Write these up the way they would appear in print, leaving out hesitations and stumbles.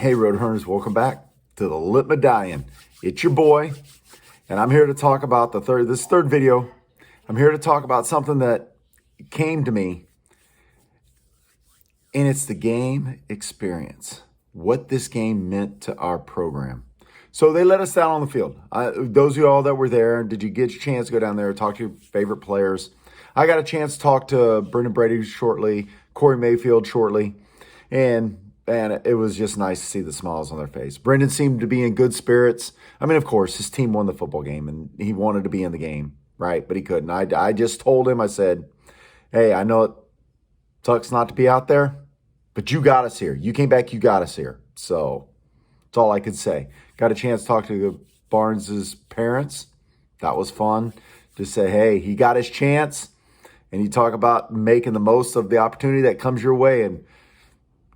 Hey, Roadrunners, welcome back to the Lit Medallion. It's your boy, and I'm here to talk about this third video. I'm here to talk about something that came to me, and it's the game experience. What this game meant to our program. So they let us down on the field. Those of you all that were there, did you get a chance to go down there and talk to your favorite players? I got a chance to talk to Brendan Brady shortly, Corey Mayfield shortly, and it was just nice to see the smiles on their face. Brendan seemed to be in good spirits. I mean, of course, his team won the football game, and he wanted to be in the game, right? But he couldn't. I just told him, I said, hey, I know it sucks not to be out there, but you got us here. You came back, you got us here. So that's all I could say. Got a chance to talk to Barnes's parents. That was fun. Just say, hey, he got his chance. And you talk about making the most of the opportunity that comes your way, and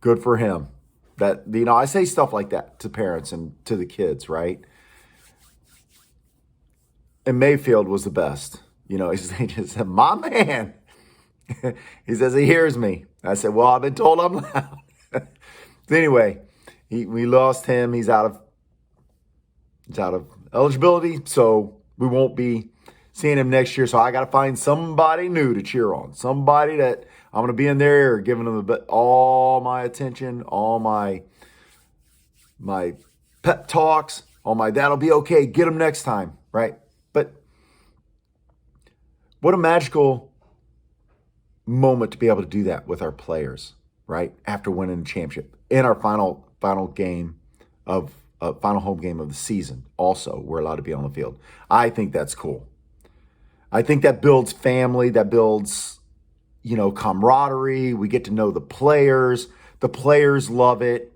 good for him. That, I say stuff like that to parents and to the kids, right? And Mayfield was the best. He just said, my man. He says he hears me. I said, well, I've been told I'm loud. Anyway, we lost him. He's out of eligibility, so we won't be seeing him next year. So I got to find somebody new to cheer on. Somebody that I'm going to be in there giving them all my attention, all my pep talks, all my that'll be okay, get them next time, right? But what a magical moment to be able to do that with our players, right? After winning the championship in our final home game of the season. Also, we're allowed to be on the field. I think that's cool. I think that builds family, that builds, camaraderie. We get to know the players. The players love it.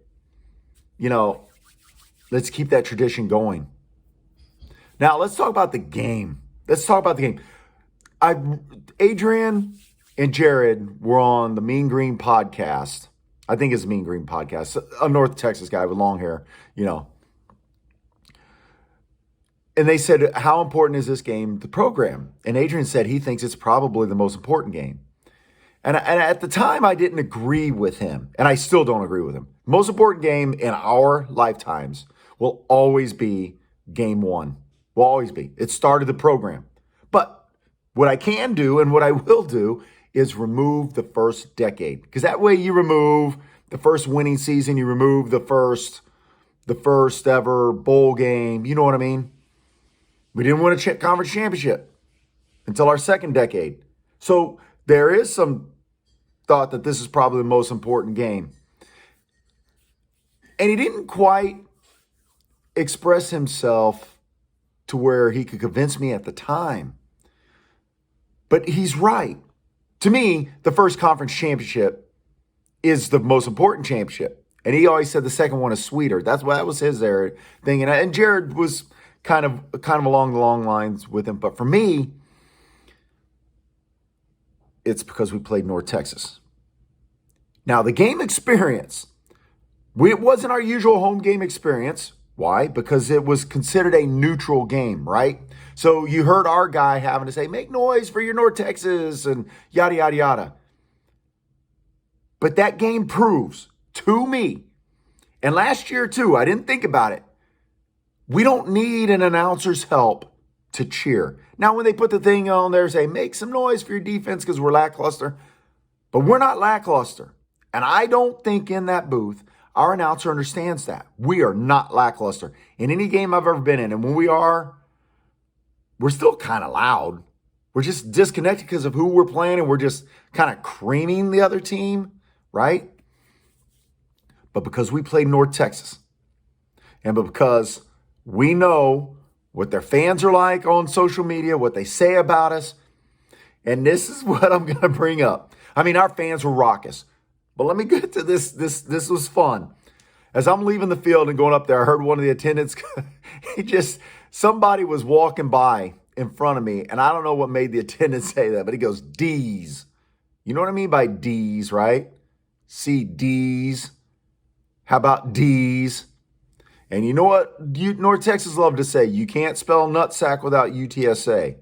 Let's keep that tradition going. Now, let's talk about the game. Adrian and Jared were on the Mean Green podcast. I think it's Mean Green podcast. A North Texas guy with long hair, And they said, how important is this game, the program? And Adrian said he thinks it's probably the most important game. And at the time, I didn't agree with him. And I still don't agree with him. Most important game in our lifetimes will always be game one. Will always be. It started the program. But what I can do and what I will do is remove the first decade. Because that way you remove the first winning season. You remove the first ever bowl game. You know what I mean? We didn't win a conference championship until our second decade. So there is some thought that this is probably the most important game. And he didn't quite express himself to where he could convince me at the time. But he's right. To me, the first conference championship is the most important championship. And he always said the second one is sweeter. That was his thing. And Jared was kind of along the long lines with him. But for me, it's because we played North Texas. Now, the game experience, it wasn't our usual home game experience. Why? Because it was considered a neutral game, right? So you heard our guy having to say, make noise for your North Texas and yada, yada, yada. But that game proves to me, and last year too, I didn't think about it, we don't need an announcer's help to cheer. Now, when they put the thing on there, say, make some noise for your defense because we're lackluster. But we're not lackluster. And I don't think in that booth, our announcer understands that. We are not lackluster in any game I've ever been in. And when we are, we're still kind of loud. We're just disconnected because of who we're playing, and we're just kind of creaming the other team, right? But because we played North Texas, and because we know what their fans are like on social media, what they say about us, and this is what I'm going to bring up. I mean, our fans were raucous. But let me get to this. This was fun. As I'm leaving the field and going up there, I heard one of the attendants, somebody was walking by in front of me, and I don't know what made the attendant say that, but he goes, D's. You know what I mean by D's, right? See, D's. How about D's? And you know what North Texas love to say? You can't spell nutsack without UTSA.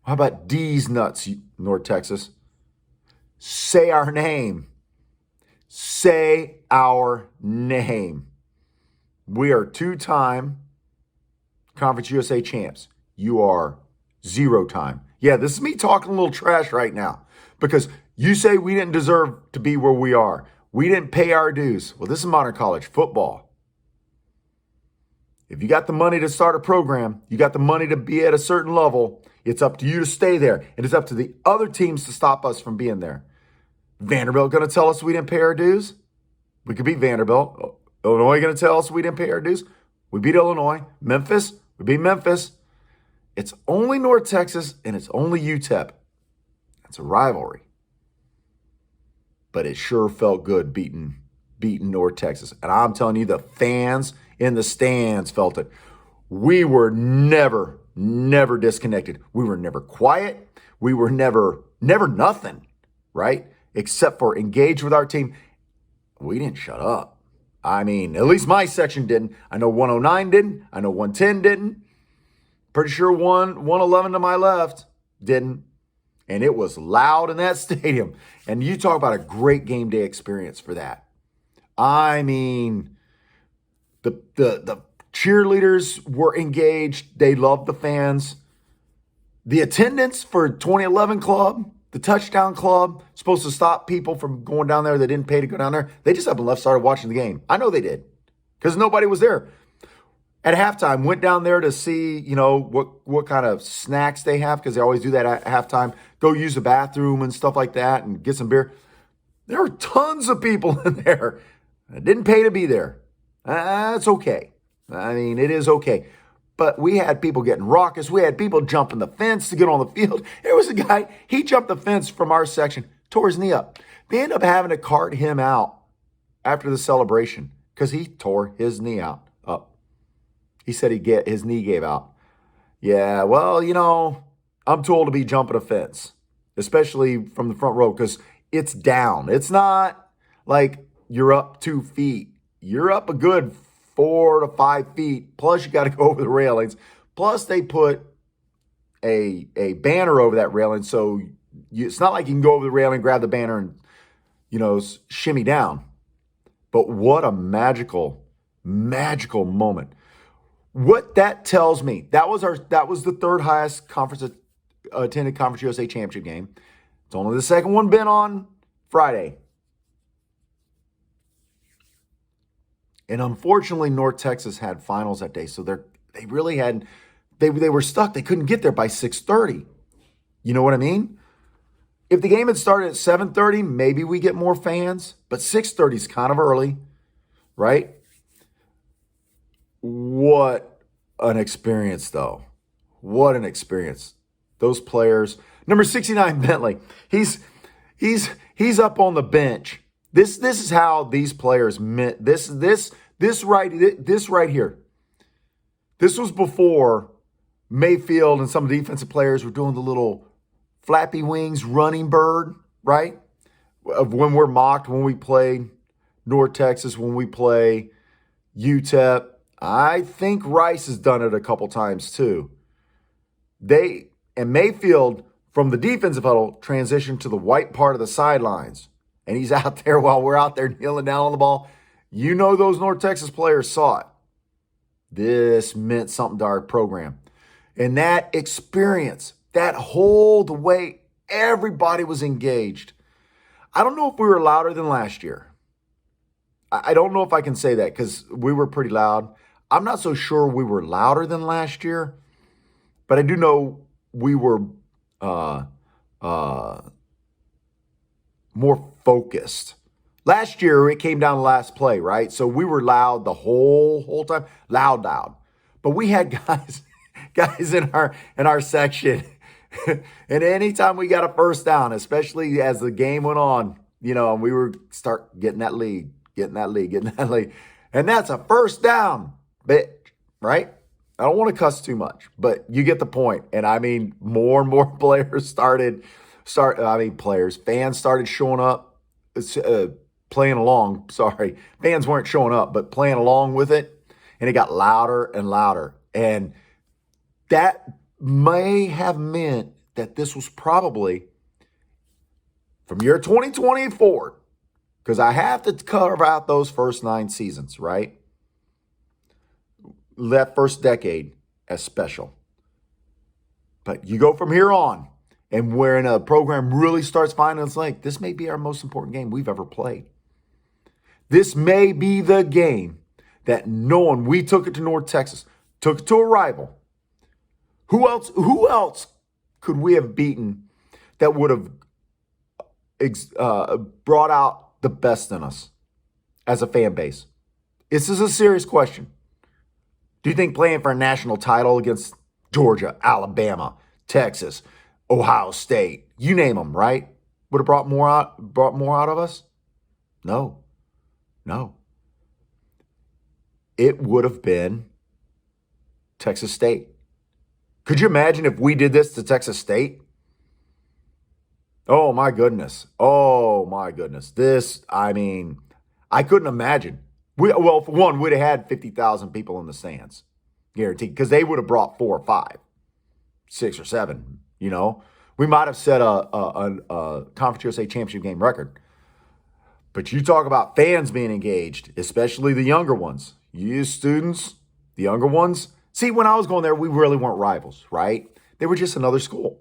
How about D's nuts, North Texas? Say our name. Say our name. We are 2-time Conference USA champs. You are 0-time. Yeah, this is me talking a little trash right now because you say we didn't deserve to be where we are. We didn't pay our dues. Well, this is modern college football. If you got the money to start a program, you got the money to be at a certain level, it's up to you to stay there. And it's up to the other teams to stop us from being there. Vanderbilt going to tell us we didn't pay our dues? We could beat Vanderbilt. Illinois going to tell us we didn't pay our dues? We beat Illinois. Memphis? We beat Memphis. It's only North Texas and it's only UTEP. It's a rivalry. But it sure felt good beating North Texas. And I'm telling you, the fans in the stands felt it. We were never disconnected. We were never quiet. We were never nothing, right? Except for engaged with our team. We didn't shut up. I mean, at least my section didn't. I know 109 didn't. I know 110 didn't. Pretty sure 111 to my left didn't. And it was loud in that stadium. And you talk about a great game day experience for that. I mean, the cheerleaders were engaged. They loved the fans. The attendance for 2011 club, the touchdown club, supposed to stop people from going down there that didn't pay to go down there. They just up and left, started watching the game. I know they did because nobody was there. At halftime, went down there to see, what kind of snacks they have because they always do that at halftime. Go use the bathroom and stuff like that and get some beer. There were tons of people in there. I didn't pay to be there. That's okay. I mean, it is okay. But we had people getting raucous. We had people jumping the fence to get on the field. There was a guy, he jumped the fence from our section, tore his knee up. They ended up having to cart him out after the celebration because he tore his knee up. He said his knee gave out. Yeah, well, I'm too old to be jumping a fence, especially from the front row because it's down. It's not like you're up 2 feet. You're up a good 4 to 5 feet. Plus, you got to go over the railings. Plus, they put a banner over that railing, so it's not like you can go over the railing, grab the banner, and shimmy down. But what a magical moment. What that tells me, that was the third highest attended Conference USA championship game. It's only the second one been on Friday. And unfortunately, North Texas had finals that day, so they really had they were stuck. They couldn't get there by 6:30. You know what I mean? If the game had started at 7:30, maybe we get more fans, but 6:30 is kind of early, right? What an experience, though. What an experience. Those players. Number 69, Bentley. He's up on the bench. This is how these players meant. This right here. This was before Mayfield and some of the defensive players were doing the little flappy wings running bird, right? Of when we're mocked, when we play North Texas, when we play UTEP. I think Rice has done it a couple times too. And Mayfield, from the defensive huddle, transitioned to the white part of the sidelines. And he's out there while we're out there kneeling down on the ball. Those North Texas players saw it. This meant something to our program. And that experience, the way everybody was engaged. I don't know if we were louder than last year. I don't know if I can say that because we were pretty loud. I'm not so sure we were louder than last year, but I do know we were more focused. Last year, it came down to last play, right? So we were loud the whole time, loud. But we had guys in our section, and anytime we got a first down, especially as the game went on, and we were start getting that lead, and that's a first down, bitch, right? I don't want to cuss too much, but you get the point. And I mean, more and more players fans started showing up, playing along. Sorry, fans weren't showing up, but playing along with it. And it got louder and louder. And that may have meant that this was probably from year 2020 forward, because I have to carve out those first 9 seasons, right? that first decade as special. But you go from here on, and when a program really starts finding its like, this may be our most important game we've ever played. This may be the game that knowing we took it to North Texas, took it to a rival. Who else could we have beaten that would have brought out the best in us as a fan base? This is a serious question. Do you think playing for a national title against Georgia, Alabama, Texas, Ohio State, you name them, right, would have brought more out of us? No. It would have been Texas State. Could you imagine if we did this to Texas State? Oh, my goodness. I couldn't imagine. For one, we'd have had 50,000 people in the stands, guaranteed, because they would have brought 4 or 5, 6 or 7, We might have set a Conference USA championship game record. But you talk about fans being engaged, especially the younger ones. You students, the younger ones. See, when I was going there, we really weren't rivals, right? They were just another school.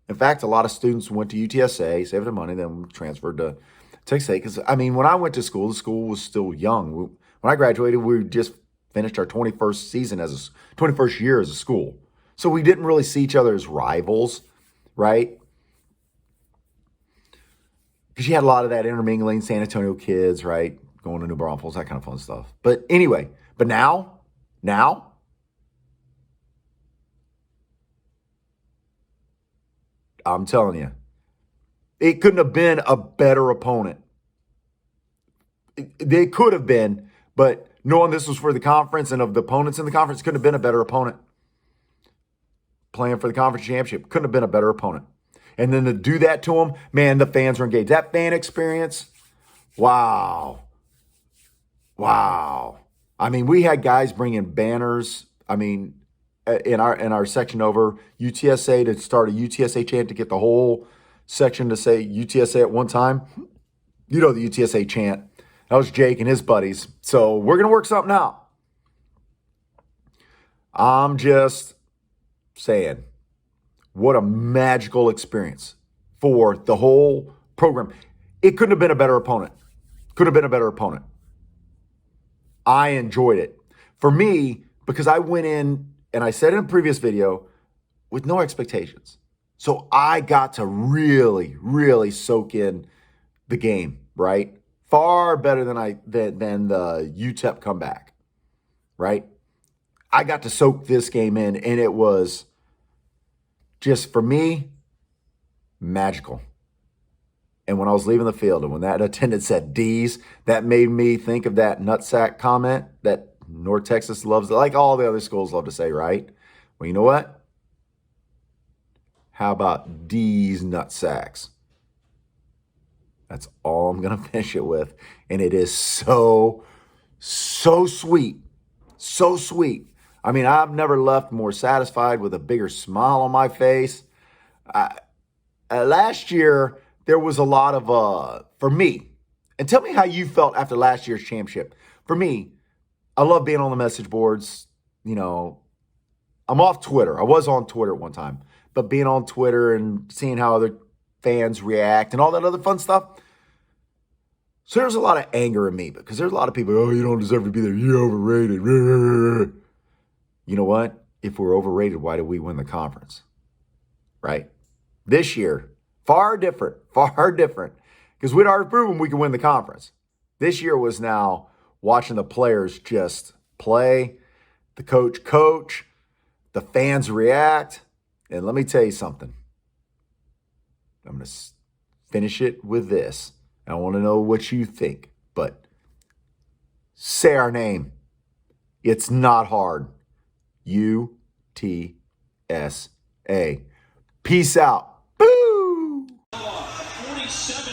In fact, a lot of students went to UTSA, saved their money, then transferred to Texas State. Because, when I went to school, the school was still young. When I graduated, we just finished our 21st year as a school. So we didn't really see each other as rivals, right? Because you had a lot of that intermingling, San Antonio kids, right? Going to New Braunfels, that kind of fun stuff. But anyway, now, I'm telling you, it couldn't have been a better opponent. They could have been, but knowing this was for the conference and of the opponents in the conference, couldn't have been a better opponent. Playing for the conference championship, couldn't have been a better opponent. And then to do that to them, man, the fans were engaged. That fan experience, wow. We had guys bringing banners. In our section over UTSA to start a UTSA chant to get the whole section to say UTSA at one time. The UTSA chant. That was Jake and his buddies. So we're going to work something out. I'm just saying, what a magical experience for the whole program. It couldn't have been a better opponent. I enjoyed it. For me, because I went in, and I said in a previous video, with no expectations. So I got to really, really soak in the game, right? Far better than the UTEP comeback, right? I got to soak this game in, and it was just, for me, magical. And when I was leaving the field, and when that attendant said D's, that made me think of that nutsack comment that North Texas loves, like all the other schools love to say, right? Well, you know what? How about D's nutsacks? That's all I'm going to finish it with. And it is so sweet. So sweet. I've never left more satisfied with a bigger smile on my face. Last year, there was a lot of, for me, and tell me how you felt after last year's championship. For me, I love being on the message boards. I'm off Twitter. I was on Twitter at one time. But being on Twitter and seeing how other fans react and all that other fun stuff. So there's a lot of anger in me because there's a lot of people, you don't deserve to be there. You're overrated. You know what? If we're overrated, why did we win the conference? Right? This year, far different. Because we'd already proven we could win the conference. This year was now watching the players just play, the coach, the fans react. And let me tell you something. I'm going to finish it with this. I want to know what you think, but say our name. It's not hard. UTSA. Peace out. Boo! 47